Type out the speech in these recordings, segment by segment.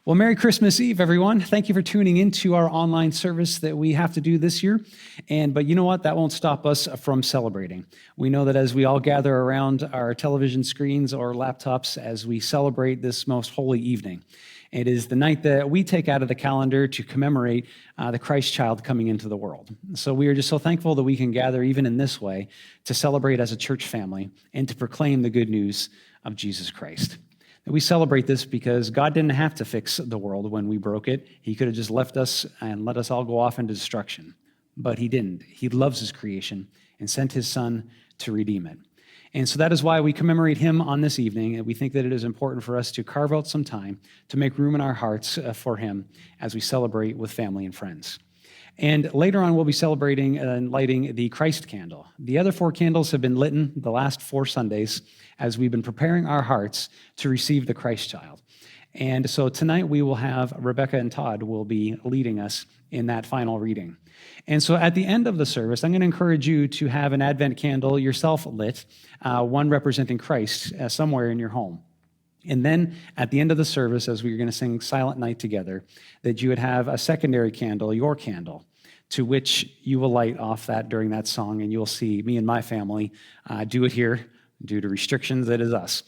Well, Merry Christmas Eve, everyone. Thank you for tuning into our online service that we have to do this year. But you know what? That won't stop us from celebrating. We know that as we all gather around our television screens or laptops as we celebrate this most holy evening, it is the night that we take out of the calendar to commemorate the Christ child coming into the world. So we are just so thankful that we can gather even in this way to celebrate as a church family and to proclaim the good news of Jesus Christ. We celebrate this because God didn't have to fix the world when we broke it. He could have just left us and let us all go off into destruction. But he didn't. He loves his creation and sent his son to redeem it. And so that is why we commemorate him on this evening. And we think that it is important for us to carve out some time to make room in our hearts for him as we celebrate with family and friends. And later on, we'll be celebrating and lighting the Christ candle. The other 4 candles have been lit the last 4 Sundays as we've been preparing our hearts to receive the Christ child. And so tonight we will have Rebecca and Todd will be leading us in that final reading. And so at the end of the service, I'm going to encourage you to have an Advent candle yourself lit, one representing Christ somewhere in your home. And then at the end of the service, as we're going to sing Silent Night together, that you would have a secondary candle, your candle, to which you will light off that during that song, and you'll see me and my family do it here due to restrictions. That is us.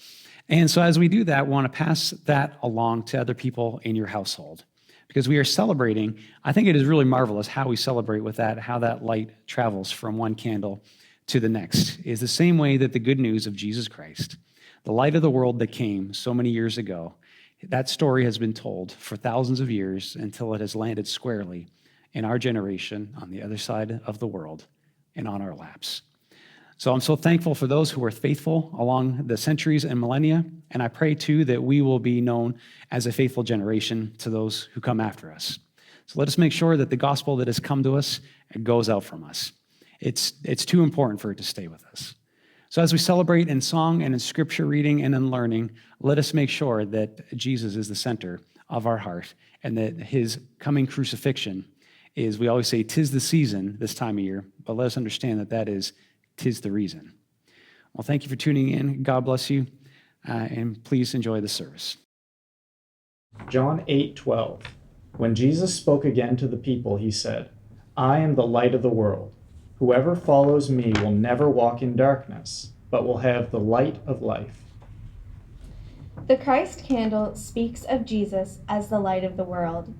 And so as we do that, we want to pass that along to other people in your household. Because we are celebrating, I think it is really marvelous how we celebrate with that, how that light travels from one candle to the next. Is the same way that the good news of Jesus Christ, the light of the world that came so many years ago, that story has been told for thousands of years until it has landed squarely in our generation on the other side of the world and on our laps. So I'm so thankful for those who are faithful along the centuries and millennia, and I pray too that we will be known as a faithful generation to those who come after us. So let us make sure that the gospel that has come to us goes out from us. It's too important for it to stay with us. So as we celebrate in song and in scripture reading and in learning, let us make sure that Jesus is the center of our heart and that his coming crucifixion is, we always say, 'tis the season this time of year, but let us understand that that is, 'tis the reason. Well, thank you for tuning in. God bless you, and please enjoy the service. John 8:12. When Jesus spoke again to the people, he said, I am the light of the world. Whoever follows me will never walk in darkness, but will have the light of life. The Christ candle speaks of Jesus as the light of the world.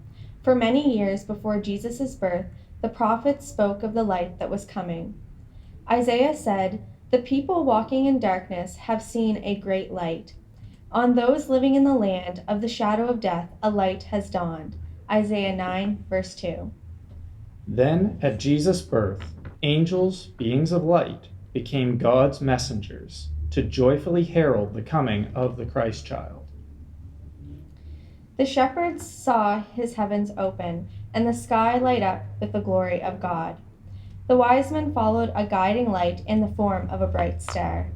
For many years before Jesus' birth, the prophets spoke of the light that was coming. Isaiah said, "The people walking in darkness have seen a great light. On those living in the land of the shadow of death, a light has dawned." Isaiah 9, verse 2. Then, at Jesus' birth, angels, beings of light, became God's messengers to joyfully herald the coming of the Christ child. The shepherds saw his heavens open, and the sky light up with the glory of God. The wise men followed a guiding light in the form of a bright star.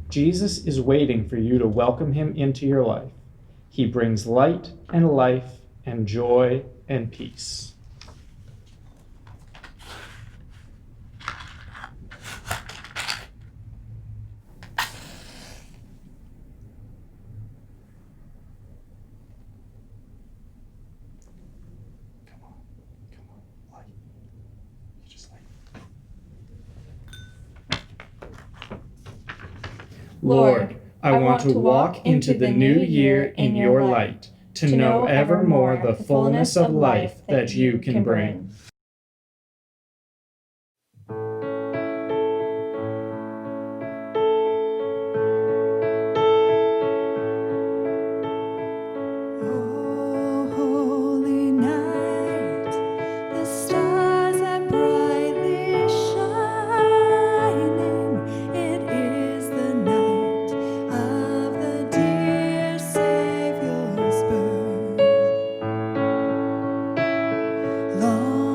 Jesus is waiting for you to welcome him into your life. He brings light and life and joy and peace. Lord, I want to walk into the new year in your light, to know evermore the fullness of life that you can bring. Long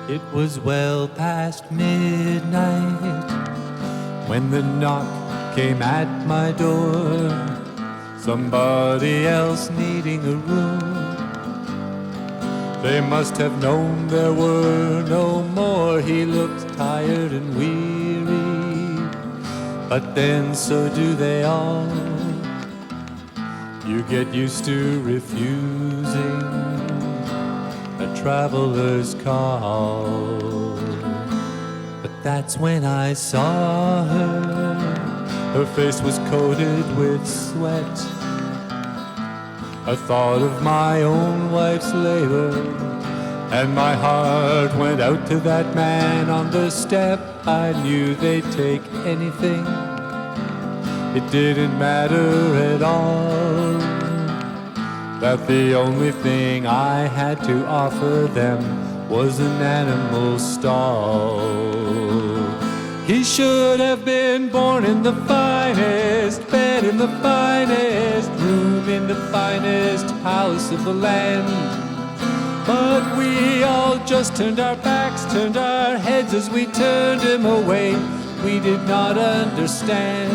It was well past midnight when the knock came at my door. Somebody else needing a room. They must have known there were no more. He looked tired and weary, but then so do they all. You get used to refusing a traveler's call. But that's when I saw her. Her face was coated with sweat. I thought of my own wife's labor, and my heart went out to that man on the step. I knew they'd take anything. It didn't matter at all, that the only thing I had to offer them was an animal stall. He should have been born in the finest bed, in the finest room, in the finest house of the land. But we all just turned our backs, turned our heads as we turned him away. We did not understand.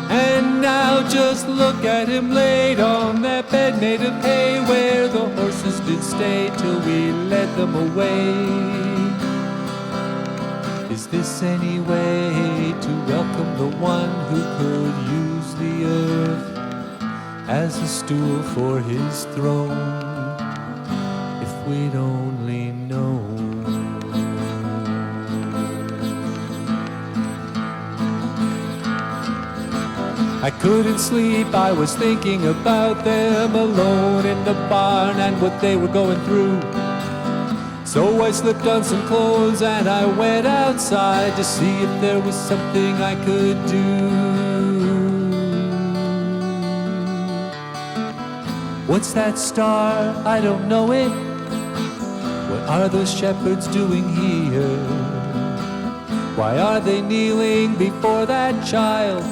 And now just look at him laid on that bed made of hay, where the horses did stay till we led them away. Is this any way to welcome the one who could use the earth as a stool for his throne? If we'd only known. I couldn't sleep, I was thinking about them alone in the barn and what they were going through. So I slipped on some clothes and I went outside to see if there was something I could do. What's that star? I don't know it. What are those shepherds doing here? Why are they kneeling before that child?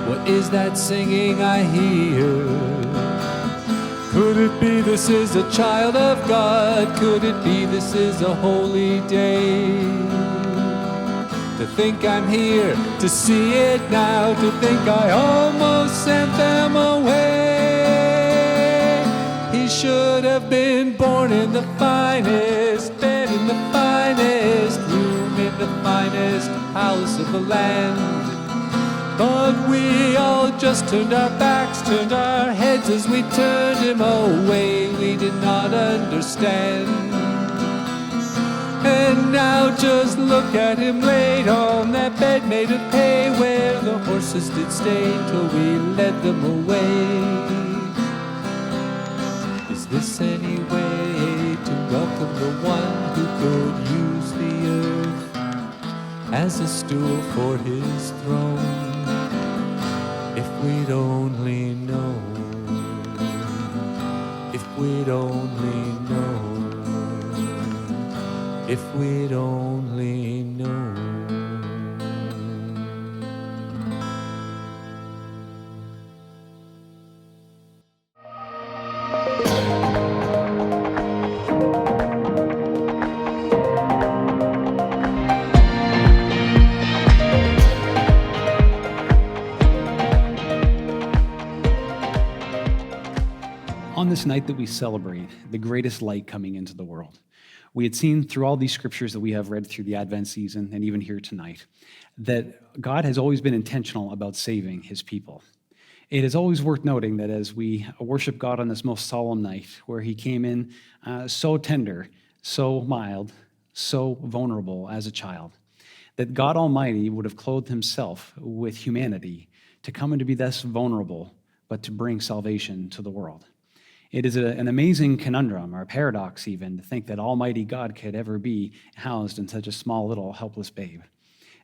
What is that singing I hear? Could it be this is a child of God? Could it be this is a holy day? To think I'm here, to see it now, to think I almost sent them away. He should have been born in the finest bed, in the finest room, in the finest house of the land. But we all just turned our backs, turned our heads as we turned him away. We did not understand. And now just look at him laid on that bed made of hay, where the horses did stay till we led them away. Is this any way to welcome the one who could use the earth as a stool for his throne? If we'd only known, if we'd only known, if we'd only known. On this night that we celebrate the greatest light coming into the world, we had seen through all these scriptures that we have read through the Advent season and even here tonight, that God has always been intentional about saving his people. It is always worth noting that as we worship God on this most solemn night, where he came in so tender, so mild, so vulnerable as a child, that God Almighty would have clothed himself with humanity to come and to be thus vulnerable, but to bring salvation to the world. It is an amazing conundrum, or a paradox even, to think that Almighty God could ever be housed in such a small little helpless babe.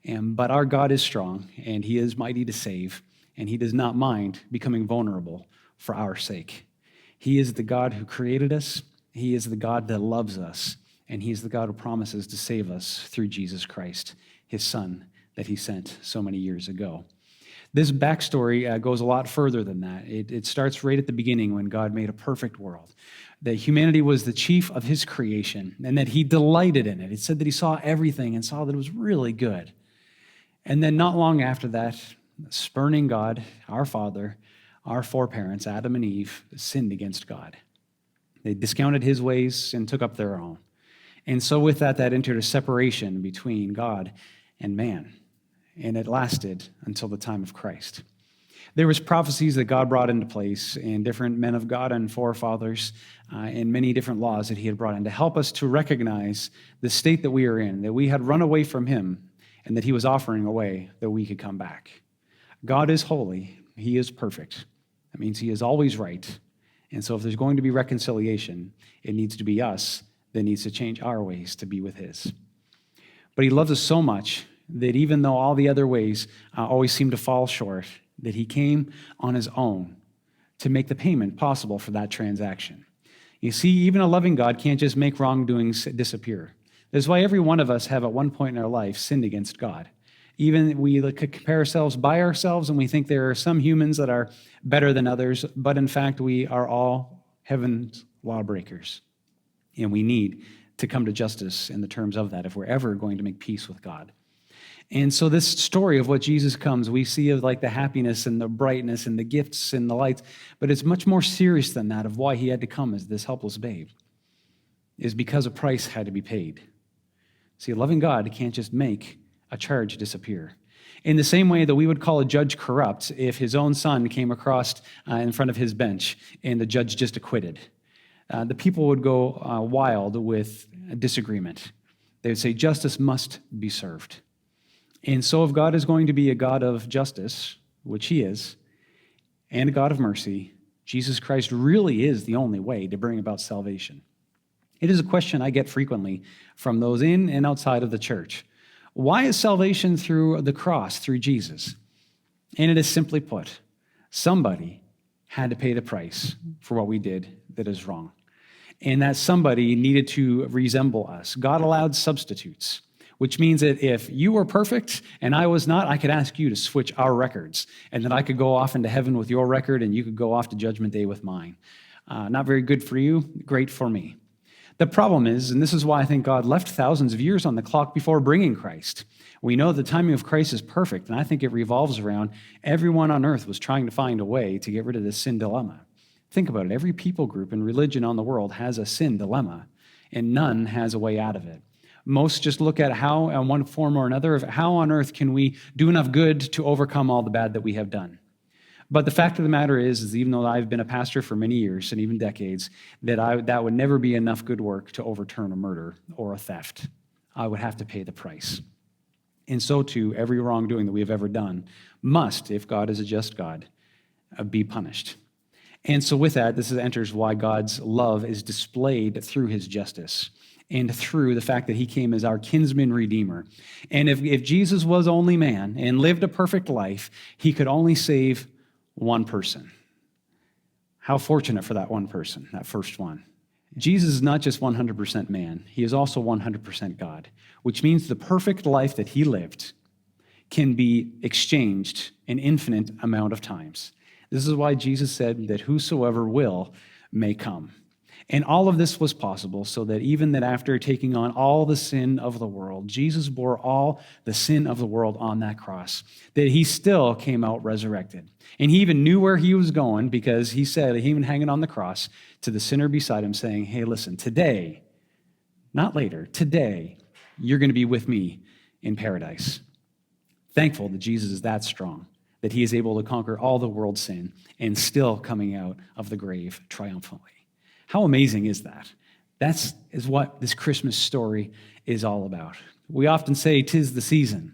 But our God is strong, and he is mighty to save, and he does not mind becoming vulnerable for our sake. He is the God who created us, he is the God that loves us, and he is the God who promises to save us through Jesus Christ, his Son that he sent so many years ago. This backstory goes a lot further than that. It starts right at the beginning when God made a perfect world, that humanity was the chief of his creation and that he delighted in it. It said that he saw everything and saw that it was really good. And then not long after that, spurning God, our Father, our foreparents, Adam and Eve, sinned against God. They discounted his ways and took up their own. And so with that entered a separation between God and man. And it lasted until the time of Christ. There was prophecies that God brought into place and different men of God and forefathers and many different laws that he had brought in to help us to recognize the state that we are in, that we had run away from him and that he was offering a way that we could come back. God is holy. He is perfect. That means he is always right. And so if there's going to be reconciliation, it needs to be us that needs to change our ways to be with his. But he loves us so much that even though all the other ways always seem to fall short, that he came on his own to make the payment possible for that transaction. You see, even a loving God can't just make wrongdoings disappear. That's why every one of us have at one point in our life sinned against God. Even we could compare ourselves by ourselves and we think there are some humans that are better than others, but in fact we are all heaven's lawbreakers. And we need to come to justice in the terms of that if we're ever going to make peace with God. And so this story of what Jesus comes, we see of like the happiness and the brightness and the gifts and the lights, but it's much more serious than that of why he had to come as this helpless babe, is because a price had to be paid. See, a loving God can't just make a charge disappear. In the same way that we would call a judge corrupt if his own son came across in front of his bench and the judge just acquitted. The people would go wild with a disagreement. They would say, justice must be served. And so if God is going to be a God of justice, which he is, and a God of mercy, Jesus Christ really is the only way to bring about salvation. It is a question I get frequently from those in and outside of the church. Why is salvation through the cross, through Jesus? And it is simply put, somebody had to pay the price for what we did that is wrong. And that somebody needed to resemble us. God allowed substitutes, which means that if you were perfect and I was not, I could ask you to switch our records, and then I could go off into heaven with your record and you could go off to Judgment Day with mine. Not very good for you, great for me. The problem is, and this is why I think God left thousands of years on the clock before bringing Christ. We know the timing of Christ is perfect, and I think it revolves around everyone on earth was trying to find a way to get rid of this sin dilemma. Think about it. Every people group and religion on the world has a sin dilemma, and none has a way out of it. Most just look at how, in one form or another, of how on earth can we do enough good to overcome all the bad that we have done. But the fact of the matter is even though I've been a pastor for many years and even decades, that would never be enough good work to overturn a murder or a theft. I would have to pay the price. And so too, every wrongdoing that we have ever done must, if God is a just God, be punished. And so with that, this enters why God's love is displayed through his justice and through the fact that he came as our kinsman redeemer. And if Jesus was only man and lived a perfect life, he could only save one person. How fortunate for that one person, that first one. Jesus is not just 100% man, he is also 100% God, which means the perfect life that he lived can be exchanged an infinite amount of times. This is why Jesus said that whosoever will may come. And all of this was possible so that even that after taking on all the sin of the world, Jesus bore all the sin of the world on that cross, that he still came out resurrected. And he even knew where he was going because he said, even hanging on the cross, to the sinner beside him saying, hey, listen, today, not later, today, you're going to be with me in paradise. Thankful that Jesus is that strong, that he is able to conquer all the world's sin and still coming out of the grave triumphantly. How amazing is that? That is what this Christmas story is all about. We often say, 'tis the season,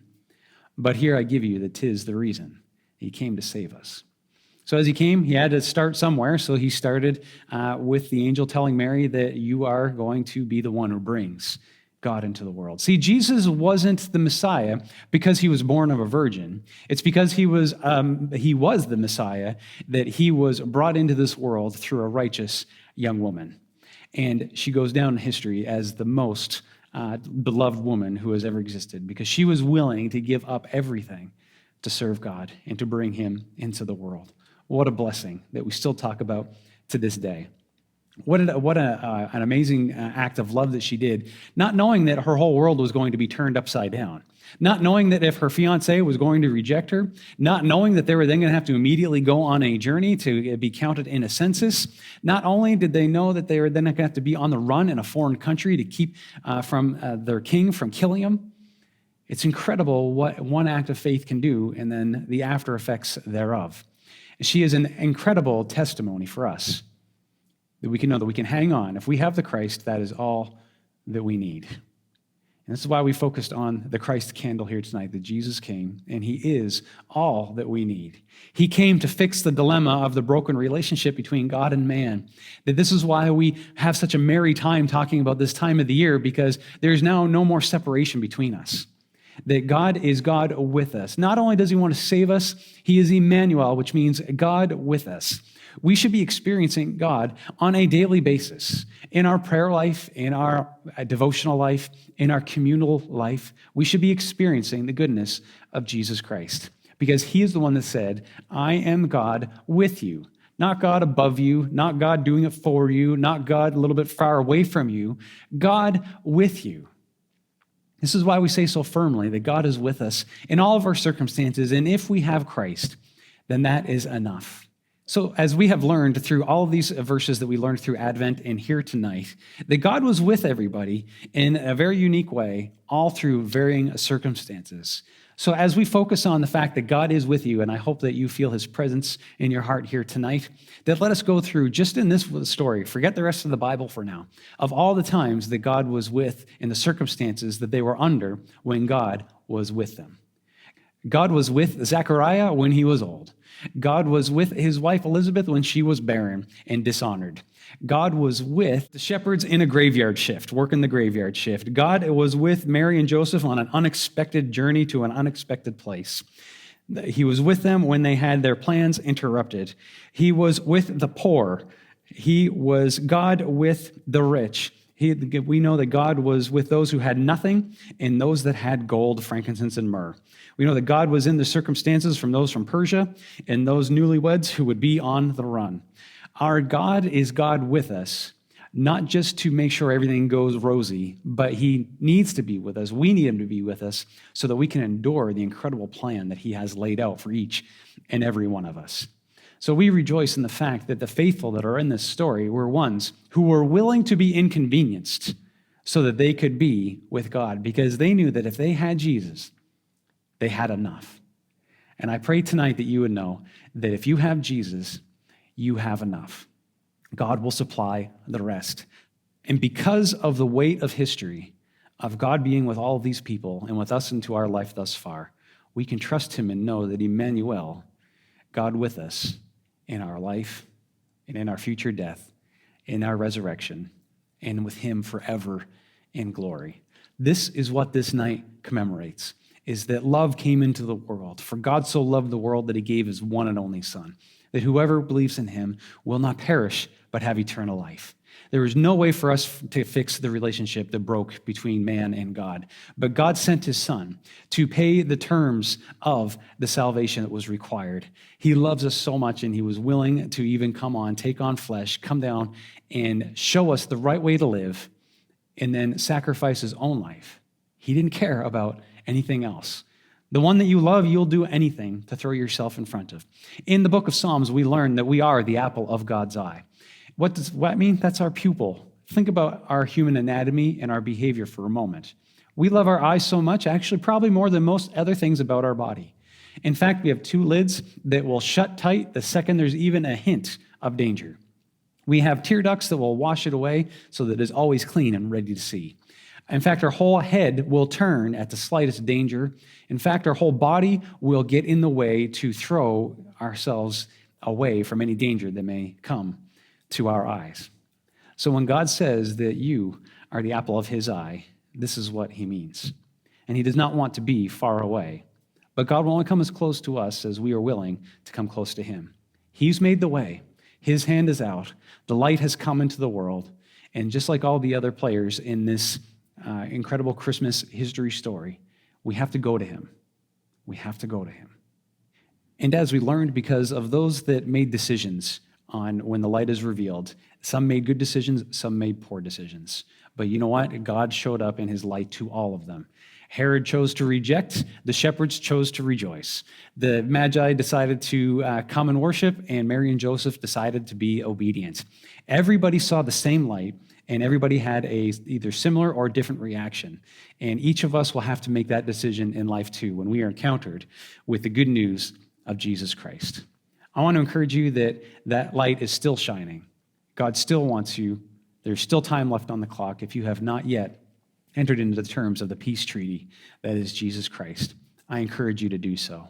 but here I give you that 'tis the reason. He came to save us. So as he came, he had to start somewhere, so he started with the angel telling Mary that you are going to be the one who brings God into the world. See, Jesus wasn't the Messiah because he was born of a virgin. It's because he was the Messiah that he was brought into this world through a righteous young woman. And she goes down in history as the most beloved woman who has ever existed because she was willing to give up everything to serve God and to bring him into the world. What a blessing that we still talk about to this day. What an amazing act of love that she did, not knowing that her whole world was going to be turned upside down, not knowing that if her fiancé was going to reject her, not knowing that they were then going to have to immediately go on a journey to be counted in a census. Not only did they know that they were then going to have to be on the run in a foreign country to keep from their king from killing them. It's incredible what one act of faith can do and then the after effects thereof. She is an incredible testimony for us that we can know that we can hang on. If we have the Christ, that is all that we need. And this is why we focused on the Christ candle here tonight, that Jesus came, and he is all that we need. He came to fix the dilemma of the broken relationship between God and man. That this is why we have such a merry time talking about this time of the year, because there's now no more separation between us. That God is God with us. Not only does he want to save us, he is Emmanuel, which means God with us. We should be experiencing God on a daily basis in our prayer life, in our devotional life, in our communal life. We should be experiencing the goodness of Jesus Christ because he is the one that said, I am God with you. Not God above you, not God doing it for you, not God a little bit far away from you, God with you. This is why we say so firmly that God is with us in all of our circumstances, and if we have Christ, then that is enough. So as we have learned through all of these verses that we learned through Advent and here tonight, that God was with everybody in a very unique way, all through varying circumstances. So as we focus on the fact that God is with you, and I hope that you feel his presence in your heart here tonight, that let us go through just in this story, forget the rest of the Bible for now, of all the times that God was with in the circumstances that they were under when God was with them. God was with Zechariah when he was old. God was with his wife Elizabeth when she was barren and dishonored. God was with the shepherds in a graveyard shift, working the graveyard shift. God was with Mary and Joseph on an unexpected journey to an unexpected place. He was with them when they had their plans interrupted. He was with the poor. He was God with the rich. We know that God was with those who had nothing and those that had gold, frankincense, and myrrh. We know that God was in the circumstances from those from Persia and those newlyweds who would be on the run. Our God is God with us, not just to make sure everything goes rosy, but he needs to be with us. We need him to be with us so that we can endure the incredible plan that he has laid out for each and every one of us. So we rejoice in the fact that the faithful that are in this story were ones who were willing to be inconvenienced so that they could be with God, because they knew that if they had Jesus, they had enough. And I pray tonight that you would know that if you have Jesus, you have enough. God will supply the rest. And because of the weight of history, of God being with all of these people and with us into our life thus far, we can trust him and know that Emmanuel, God with us in our life and in our future death, in our resurrection, and with him forever in glory. This is what this night commemorates, is that love came into the world. For God so loved the world that he gave his one and only Son, that whoever believes in him will not perish, but have eternal life. There is no way for us to fix the relationship that broke between man and God. But God sent his Son to pay the terms of the salvation that was required. He loves us so much, and he was willing to even take on flesh, come down and show us the right way to live, and then sacrifice his own life. He didn't care about anything else. The one that you love, you'll do anything to throw yourself in front of. In the book of Psalms, we learn that we are the apple of God's eye. What does that mean? That's our pupil. Think about our human anatomy and our behavior for a moment. We love our eyes so much, actually probably more than most other things about our body. In fact, we have two lids that will shut tight the second there's even a hint of danger. We have tear ducts that will wash it away so that it is always clean and ready to see. In fact, our whole head will turn at the slightest danger. In fact, our whole body will get in the way to throw ourselves away from any danger that may come to our eyes. So when God says that you are the apple of his eye, this is what he means. And he does not want to be far away. But God will only come as close to us as we are willing to come close to him. He's made the way. His hand is out. The light has come into the world. And just like all the other players in this incredible Christmas history story, we have to go to him. We have to go to him. And as we learned, because of those that made decisions on when the light is revealed, some made good decisions, some made poor decisions. But you know what? God showed up in his light to all of them. Herod chose to reject, the shepherds chose to rejoice. The Magi decided to come and worship, and Mary and Joseph decided to be obedient. Everybody saw the same light, and everybody had a either similar or different reaction. And each of us will have to make that decision in life too when we are encountered with the good news of Jesus Christ. I want to encourage you that that light is still shining. God still wants you. There's still time left on the clock if you have not yet entered into the terms of the peace treaty that is Jesus Christ. I encourage you to do so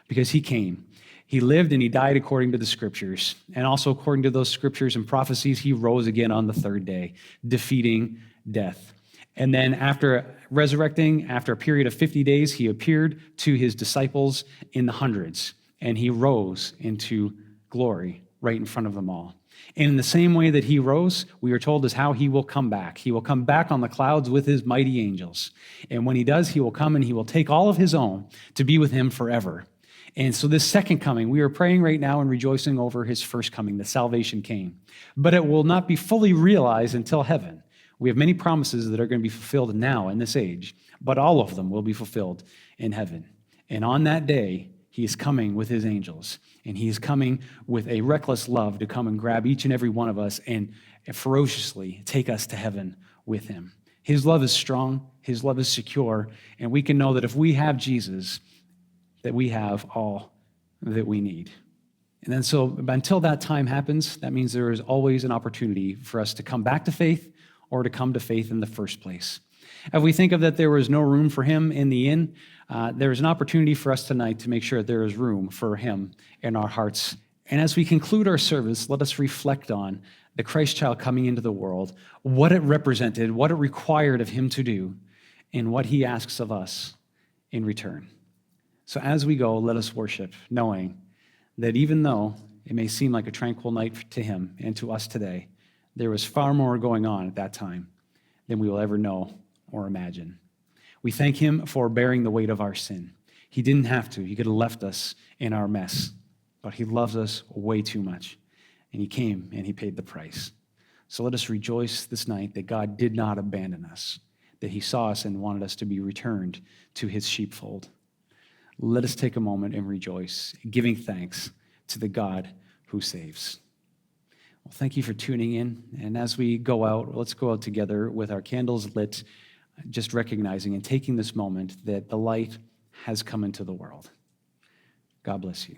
because he came. He lived and he died according to the scriptures. And also according to those scriptures and prophecies, he rose again on the third day, defeating death. And then after resurrecting, after a period of 50 days, he appeared to his disciples in the hundreds, and he rose into glory right in front of them all. And in the same way that he rose, we are told is how he will come back. He will come back on the clouds with his mighty angels. And when he does, he will come and he will take all of his own to be with him forever. And so this second coming, we are praying right now and rejoicing over his first coming, the salvation came. But it will not be fully realized until heaven. We have many promises that are going to be fulfilled now in this age, but all of them will be fulfilled in heaven. And on that day, he is coming with his angels, and he is coming with a reckless love to come and grab each and every one of us and ferociously take us to heaven with him. His love is strong, his love is secure, and we can know that if we have Jesus, that we have all that we need. And then so until that time happens, that means there is always an opportunity for us to come back to faith or to come to faith in the first place. If we think of that there was no room for him in the inn, there is an opportunity for us tonight to make sure that there is room for him in our hearts. And as we conclude our service, let us reflect on the Christ child coming into the world, what it represented, what it required of him to do, and what he asks of us in return. So as we go, let us worship, knowing that even though it may seem like a tranquil night to him and to us today, there was far more going on at that time than we will ever know or imagine. We thank him for bearing the weight of our sin. He didn't have to. He could have left us in our mess, but he loves us way too much. And he came and he paid the price. So let us rejoice this night that God did not abandon us, that he saw us and wanted us to be returned to his sheepfold. Let us take a moment and rejoice, giving thanks to the God who saves. Well, thank you for tuning in. And as we go out, let's go out together with our candles lit, just recognizing and taking this moment that the light has come into the world. God bless you.